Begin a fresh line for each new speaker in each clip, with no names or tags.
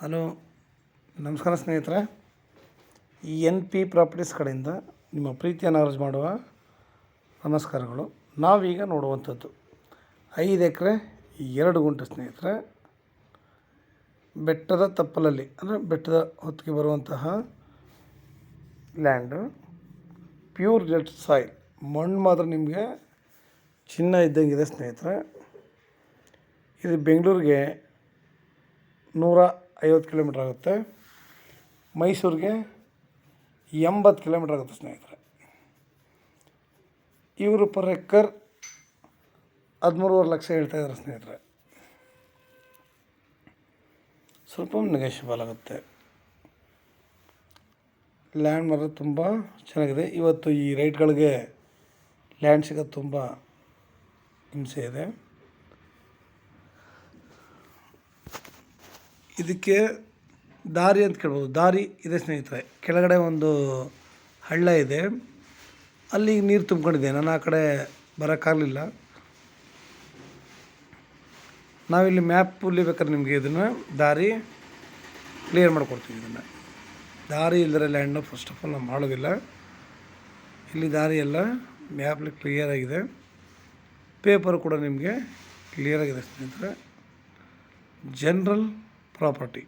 Hello, ನಮಸ್ಕಾರ ಸ್ನೇಹಿತರೆ. NP properties ಕಡೆಯಿಂದ ನಿಮ್ಮ ಪ್ರೀತಿಯನ್ನು ಅರ್ಜಿ ಮಾಡುವ ನಮಸ್ಕಾರಗಳು. ನಾವೀಗ ನೋಡುವಂಥದ್ದು 5 ಎಕರೆ 2 ಗುಂಟೆ ಸ್ನೇಹಿತರೆ, ಬೆಟ್ಟದ ತಪ್ಪಲಲ್ಲಿ ಅಂದರೆ ಬೆಟ್ಟದ ಹೊತ್ತಿಗೆ ಬರುವಂತಹ ಲ್ಯಾಂಡು. ಪ್ಯೂರ್ ರೆಡ್ ಸಾಯಿಲ್, ಮಣ್ಣು ಮಾತ್ರ ನಿಮಗೆ ಚಿನ್ನ ಇದ್ದಂಗಿದೆ ಸ್ನೇಹಿತರೆ. ಇದು ಬೆಂಗಳೂರಿಗೆ 150 ಕಿಲೋಮೀಟ್ರ್ ಆಗುತ್ತೆ, ಮೈಸೂರಿಗೆ 80 ಕಿಲೋಮೀಟ್ರ್ ಆಗುತ್ತೆ ಸ್ನೇಹಿತರೆ. ಇವರು ಪರ್ ಎಕ್ಕರ್ 13.5 ಲಕ್ಷ ಹೇಳ್ತಾಯಿದ್ದಾರೆ ಸ್ನೇಹಿತರೆ. ಸ್ವಲ್ಪ ನೆಗೋಷಿಯಬಲ್ ಆಗುತ್ತೆ. ಲ್ಯಾಂಡ್ ಮಾತ್ರ ತುಂಬ ಚೆನ್ನಾಗಿದೆ. ಇವತ್ತು ಈ ರೈಟ್ಗಳಿಗೆ ಲ್ಯಾಂಡ್ ಸಿಗೋದು ತುಂಬ ಹಿಂಸೆ ಇದೆ. ಇದಕ್ಕೆ ದಾರಿ ಅಂತ ಕೇಳ್ಬೋದು. ದಾರಿ ಇದೆ ಸ್ನೇಹಿತರೆ. ಕೆಳಗಡೆ ಒಂದು ಹಳ್ಳ ಇದೆ, ಅಲ್ಲಿ ನೀರು ತುಂಬ್ಕೊಂಡಿದೆ. ನಾನು ಆ ಕಡೆ ಬರೋಕ್ಕಾಗಲಿಲ್ಲ. ನಾವಿಲ್ಲಿ ಮ್ಯಾಪಲ್ಲಿ ಬೇಕಾದ್ರೆ ನಿಮಗೆ ಇದನ್ನು ದಾರಿ ಕ್ಲಿಯರ್ ಮಾಡಿಕೊಡ್ತೀವಿ. ಇದನ್ನು ದಾರಿ ಇಲ್ಲದ್ರೆ ಲ್ಯಾಂಡ್ನ ಫಸ್ಟ್ ಆಫ್ ಆಲ್ ನಾವು ಮಾಡೋದಿಲ್ಲ. ಇಲ್ಲಿ ದಾರಿ ಎಲ್ಲ ಮ್ಯಾಪಲ್ಲಿ ಕ್ಲಿಯರ್ ಆಗಿದೆ, ಪೇಪರು ಕೂಡ ನಿಮಗೆ ಕ್ಲಿಯರ್ ಆಗಿದೆ ಸ್ನೇಹಿತರೆ. ಜನರಲ್ ಪ್ರಾಪರ್ಟಿ,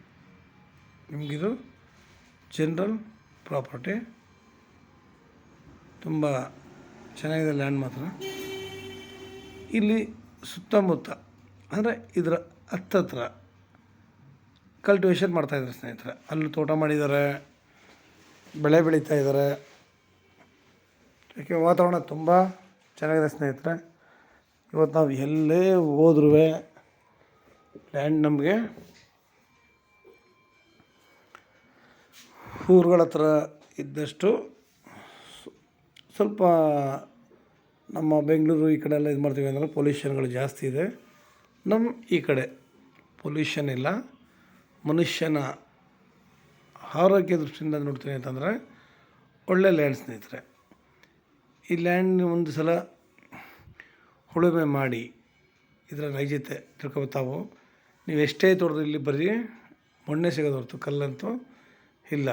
ನಿಮಗಿದು ಜನರಲ್ ಪ್ರಾಪರ್ಟಿ. ತುಂಬ ಚೆನ್ನಾಗಿದೆ ಲ್ಯಾಂಡ್ ಮಾತ್ರ. ಇಲ್ಲಿ ಸುತ್ತಮುತ್ತ ಅಂದರೆ ಇದರ ಹತ್ತತ್ರ ಕಲ್ಟಿವೇಷನ್ ಮಾಡ್ತಾಯಿದ್ದಾರೆ ಸ್ನೇಹಿತರೆ. ಅಲ್ಲಿ ತೋಟ ಮಾಡಿದ್ದಾರೆ, ಬೆಳೆ ಬೆಳೀತಾ ಇದ್ದಾರೆ. ಯಾಕೆ ವಾತಾವರಣ ತುಂಬ ಚೆನ್ನಾಗಿದೆ ಸ್ನೇಹಿತರೆ. ಇವತ್ತು ನಾವು ಎಲ್ಲೇ ಹೋದ್ರೂ ಲ್ಯಾಂಡ್ ನಮಗೆ ಊರುಗಳ ಹತ್ರ ಇದ್ದಷ್ಟು ಸ್ವಲ್ಪ ನಮ್ಮ ಬೆಂಗಳೂರು ಈ ಕಡೆ ಎಲ್ಲ ಇದು ಮಾಡ್ತೀವಿ ಅಂದರೆ ಪೊಲ್ಯೂಷನ್ಗಳು ಜಾಸ್ತಿ ಇದೆ. ನಮ್ಮ ಈ ಕಡೆ ಪೊಲ್ಯೂಷನ್ ಇಲ್ಲ. ಮನುಷ್ಯನ ಆರೋಗ್ಯ ದೃಷ್ಟಿಯಿಂದ ನೋಡ್ತೀನಿ ಅಂತಂದರೆ ಒಳ್ಳೆ ಲ್ಯಾಂಡ್ ಸ್ನೇಹಿತರೆ. ಈ ಲ್ಯಾಂಡ್ ಒಂದು ಸಲ ಉಳುಮೆ ಮಾಡಿ ಇದರ ನೈಜತೆ ತಿಳ್ಕೊತಾವು. ನೀವು ಎಷ್ಟೇ ತೋಟದಲ್ಲಿ ಇಲ್ಲಿ ಬರೀ ಮಣ್ಣೆ ಸಿಗೋದು ಹೊರತು ಕಲ್ಲಂತೂ ಇಲ್ಲ.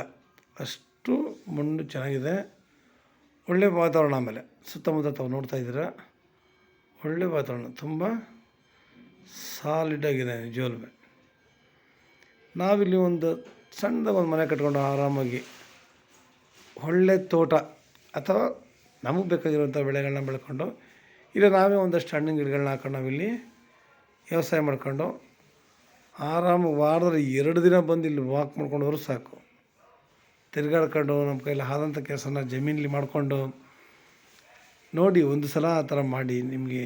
ಅಷ್ಟು ಮಣ್ಣು ಚೆನ್ನಾಗಿದೆ, ಒಳ್ಳೆಯ ವಾತಾವರಣ. ಆಮೇಲೆ ಸುತ್ತಮುತ್ತ ತಾವು ನೋಡ್ತಾ ಇದ್ದೀರಾ, ಒಳ್ಳೆಯ ವಾತಾವರಣ, ತುಂಬ ಸಾಲಿಡಾಗಿದೆ ನಿಜವಲ್ಲೂ. ನಾವಿಲ್ಲಿ ಒಂದು ಸಣ್ಣದಾಗ ಒಂದು ಮನೆ ಕಟ್ಕೊಂಡು ಆರಾಮಾಗಿ ಒಳ್ಳೆ ತೋಟ ಅಥವಾ ನಮಗೆ ಬೇಕಾಗಿರುವಂಥ ಬೆಳೆಗಳನ್ನ ಬೆಳ್ಕೊಂಡು, ಇಲ್ಲ ನಾವೇ ಒಂದಷ್ಟು ಹಣ್ಣಿನ ಗಿಡಗಳನ್ನ ಹಾಕೊಂಡು ನಾವಿಲ್ಲಿ ವ್ಯವಸಾಯ ಮಾಡ್ಕೊಂಡು ಆರಾಮ ವಾರದಲ್ಲಿ 2 ದಿನ ಬಂದು ಇಲ್ಲಿ ವಾಕ್ ಮಾಡ್ಕೊಂಡವರು ಸಾಕು. ತಿರುಗಾಡ್ಕೊಂಡು ನಮ್ಮ ಕೈಲಿ ಆದಂಥ ಕೆಲಸನ ಜಮೀನಲ್ಲಿ ಮಾಡಿಕೊಂಡು ನೋಡಿ. ಒಂದು ಸಲ ಆ ಥರ ಮಾಡಿ ನಿಮಗೆ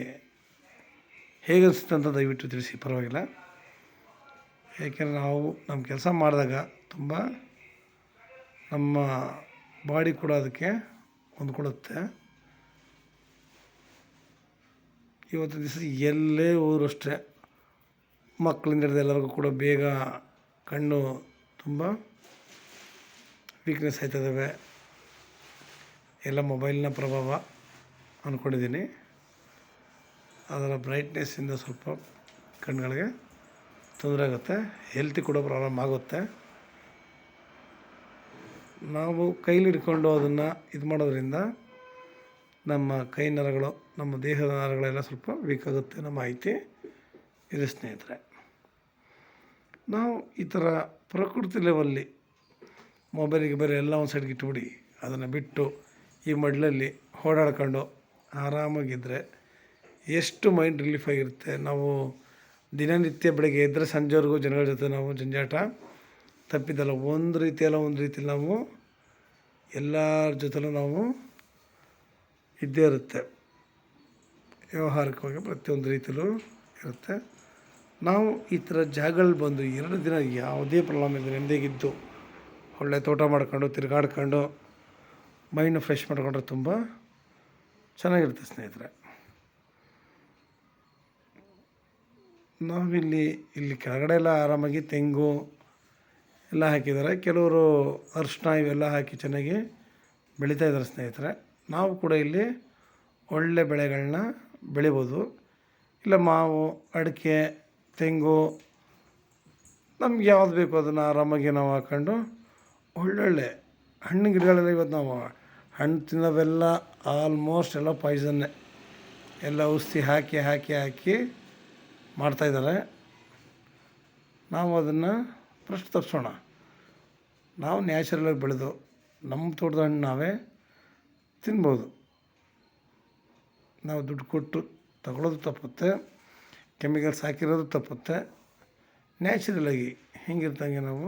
ಹೇಗೆ ಅನಿಸುತ್ತೆ ಅಂತ ದಯವಿಟ್ಟು ತಿಳಿಸಿ, ಪರವಾಗಿಲ್ಲ. ಏಕೆಂದರೆ ನಾವು ನಮ್ಮ ಕೆಲಸ ಮಾಡಿದಾಗ ತುಂಬ ನಮ್ಮ ಬಾಡಿ ಕೂಡ ಅದಕ್ಕೆ ಹೊಂದ್ಕೊಳ್ಳುತ್ತೆ. ಇವತ್ತು ದಿವಸ ಎಲ್ಲೇ ಹೋದ್ರು ಅಷ್ಟೇ, ಮಕ್ಕಳಿಂದ ಹಿಡಿದು ಎಲ್ಲರಿಗೂ ಕೂಡ ಬೇಗ ಕಣ್ಣು ತುಂಬ ವೀಕ್ನೆಸ್ ಆಯ್ತದವೆ. ಎಲ್ಲ ಮೊಬೈಲ್ನ ಪ್ರಭಾವ ಅಂದ್ಕೊಂಡಿದ್ದೀನಿ. ಅದರ ಬ್ರೈಟ್ನೆಸ್ಸಿಂದ ಸ್ವಲ್ಪ ಕಣ್ಣುಗಳಿಗೆ ತೊಂದರೆ ಆಗುತ್ತೆ, ಹೆಲ್ತಿ ಕೂಡ ಪ್ರಾಬ್ಲಮ್ ಆಗುತ್ತೆ. ನಾವು ಕೈಲಿ ಹಿಡ್ಕೊಂಡು ಅದನ್ನು ಇದು ಮಾಡೋದ್ರಿಂದ ನಮ್ಮ ಕೈ ನರಗಳು, ನಮ್ಮ ದೇಹದ ನರಗಳೆಲ್ಲ ಸ್ವಲ್ಪ ವೀಕ್ ಆಗುತ್ತೆ. ನಮ್ಮ ಮಾಹಿತಿ ಇದೆ ಸ್ನೇಹಿತರೆ. ನಾವು ಈ ಥರ ಪ್ರಕೃತಿ ಲೆವೆಲ್ಲಿ ಮೊಬೈಲಿಗೆ ಬೇರೆ ಎಲ್ಲ ಒಂದು ಸೈಡ್ಗೆ ಇಟ್ಬಿಡಿ, ಅದನ್ನು ಬಿಟ್ಟು ಈ ಮಡ್ಲಲ್ಲಿ ಓಡಾಡ್ಕೊಂಡು ಆರಾಮಾಗಿದ್ದರೆ ಎಷ್ಟು ಮೈಂಡ್ ರಿಲೀಫ್ ಆಗಿರುತ್ತೆ. ನಾವು ದಿನನಿತ್ಯ ಬೆಳಗ್ಗೆ ಎದ್ದರೆ ಸಂಜೆವರೆಗೂ ಜನಗಳ ಜೊತೆ ನಾವು ಜಂಜಾಟ ತಪ್ಪಿದ್ದಲ್ಲ. ಒಂದು ರೀತಿಯಲ್ಲ ಒಂದು ರೀತಿಯಲ್ಲಿ ನಾವು ಎಲ್ಲರ ಜೊತೆಲೂ ನಾವು ಇದ್ದೇ ಇರುತ್ತೆ. ವ್ಯವಹಾರಿಕವಾಗಿ ಪ್ರತಿಯೊಂದು ರೀತಿಯಲ್ಲೂ ಇರುತ್ತೆ. ನಾವು ಈ ಥರ ಜಾಗಗಳು ಬಂದು 2 ದಿನ ಯಾವುದೇ ಪ್ರಾಬ್ಲಮ್ ಇಲ್ಲ, ನೆಮ್ಮದಿಯಾಗಿದ್ದು ಒಳ್ಳೆ ತೋಟ ಮಾಡ್ಕೊಂಡು ತಿರುಗಾಡ್ಕೊಂಡು ಮೈಂಡ್ ಫ್ರೆಶ್ ಮಾಡ್ಕೊಂಡ್ರೆ ತುಂಬ ಚೆನ್ನಾಗಿರುತ್ತೆ ಸ್ನೇಹಿತರೆ. ಇಲ್ಲಿ ಕೆಳಗಡೆ ಎಲ್ಲ ಆರಾಮಾಗಿ ತೆಂಗು ಎಲ್ಲ ಹಾಕಿದ್ದಾರೆ. ಕೆಲವರು ಅರಿಶಿನ ಇವೆಲ್ಲ ಹಾಕಿ ಚೆನ್ನಾಗಿ ಬೆಳೀತಾ ಇದ್ದಾರೆ ಸ್ನೇಹಿತರೆ. ನಾವು ಕೂಡ ಇಲ್ಲಿ ಒಳ್ಳೆ ಬೆಳೆಗಳನ್ನ ಬೆಳಿಬೋದು. ಇಲ್ಲ ಮಾವು, ಅಡಿಕೆ, ತೆಂಗು ನಮ್ಗೆ ಯಾವ್ದು ಬೇಕು ಅದನ್ನು ಆರಾಮಾಗಿ ನಾವು ಹಾಕ್ಕೊಂಡು ಒಳ್ಳೊಳ್ಳೆ ಹಣ್ಣಿನ ಗಿಡಗಳೆಲ್ಲ ಇವತ್ತು ನಾವು ಹಣ್ಣು ತಿನ್ನೋವೆಲ್ಲ ಆಲ್ಮೋಸ್ಟ್ ಎಲ್ಲ ಪಾಯ್ಸನ್ನೇ, ಎಲ್ಲ ಔಷಧಿ ಹಾಕಿ ಹಾಕಿ ಹಾಕಿ ಮಾಡ್ತಾಯಿದ್ದಾರೆ. ನಾವು ಅದನ್ನು ಫಸ್ಟ್ ತಪ್ಪಿಸೋಣ. ನಾವು ನ್ಯಾಚುರಲಾಗಿ ಬೆಳೆದು ನಮ್ಮ ತೋಟದ ಹಣ್ಣು ನಾವೇ ತಿನ್ಬೋದು. ನಾವು ದುಡ್ಡು ಕೊಟ್ಟು ತಗೊಳ್ಳೋದು ತಪ್ಪುತ್ತೆ, ಕೆಮಿಕಲ್ಸ್ ಹಾಕಿರೋದು ತಪ್ಪುತ್ತೆ. ನ್ಯಾಚುರಲಾಗಿ ಹೆಂಗಿರ್ತಂಗೆ ನಾವು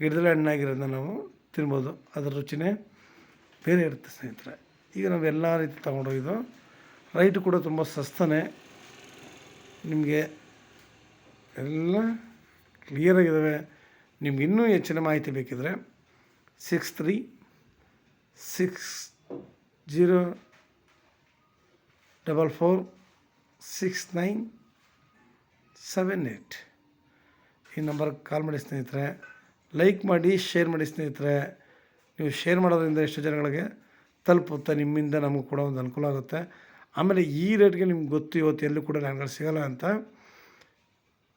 ಗಿಡದಲ್ಲೇ ಹಣ್ಣಾಗಿರೋದನ್ನ ನಾವು ತಿನ್ಬೋದು. ಅದರ ರುಚಿನೇ ಬೇರೆ ಇರುತ್ತೆ ಸ್ನೇಹಿತರೆ. ಈಗ ನಾವು ಎಲ್ಲ ರೀತಿ ತೊಗೊಂಡೋಗಿದ್ದು ರೈಟು ಕೂಡ ತುಂಬ ಸಸ್ತನೇ, ನಿಮಗೆ ಎಲ್ಲ ಕ್ಲಿಯರಾಗಿದ್ದಾವೆ. ನಿಮ್ಗೆ ಇನ್ನೂ ಹೆಚ್ಚಿನ ಮಾಹಿತಿ ಬೇಕಿದ್ದರೆ 6360446978 ಈ ನಂಬರ್ಗೆ ಕಾಲ್ ಮಾಡಿ ಸ್ನೇಹಿತರೆ. ಲೈಕ್ ಮಾಡಿ, ಶೇರ್ ಮಾಡಿ ಸ್ನೇಹಿತರೆ. ನೀವು ಶೇರ್ ಮಾಡೋದ್ರಿಂದ ಎಷ್ಟು ಜನಗಳಿಗೆ ತಲುಪುತ್ತೆ, ನಿಮ್ಮಿಂದ ನಮಗೂ ಕೂಡ ಒಂದು ಅನುಕೂಲ ಆಗುತ್ತೆ. ಆಮೇಲೆ ಈ ರೇಟ್ಗೆ ನಿಮ್ಗೆ ಗೊತ್ತು ಇವತ್ತು ಎಲ್ಲೂ ಕೂಡ ಹಣ್ಣುಗಳು ಸಿಗೋಲ್ಲ ಅಂತ.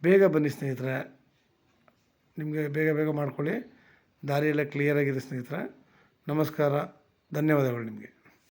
ಬೇಗ ಬನ್ನಿ ಸ್ನೇಹಿತರೆ, ನಿಮಗೆ ಬೇಗ ಬೇಗ ಮಾಡ್ಕೊಳ್ಳಿ. ದಾರಿಯೆಲ್ಲ ಕ್ಲಿಯರಾಗಿದೆ ಸ್ನೇಹಿತರೆ. ನಮಸ್ಕಾರ, ಧನ್ಯವಾದಗಳು ನಿಮಗೆ.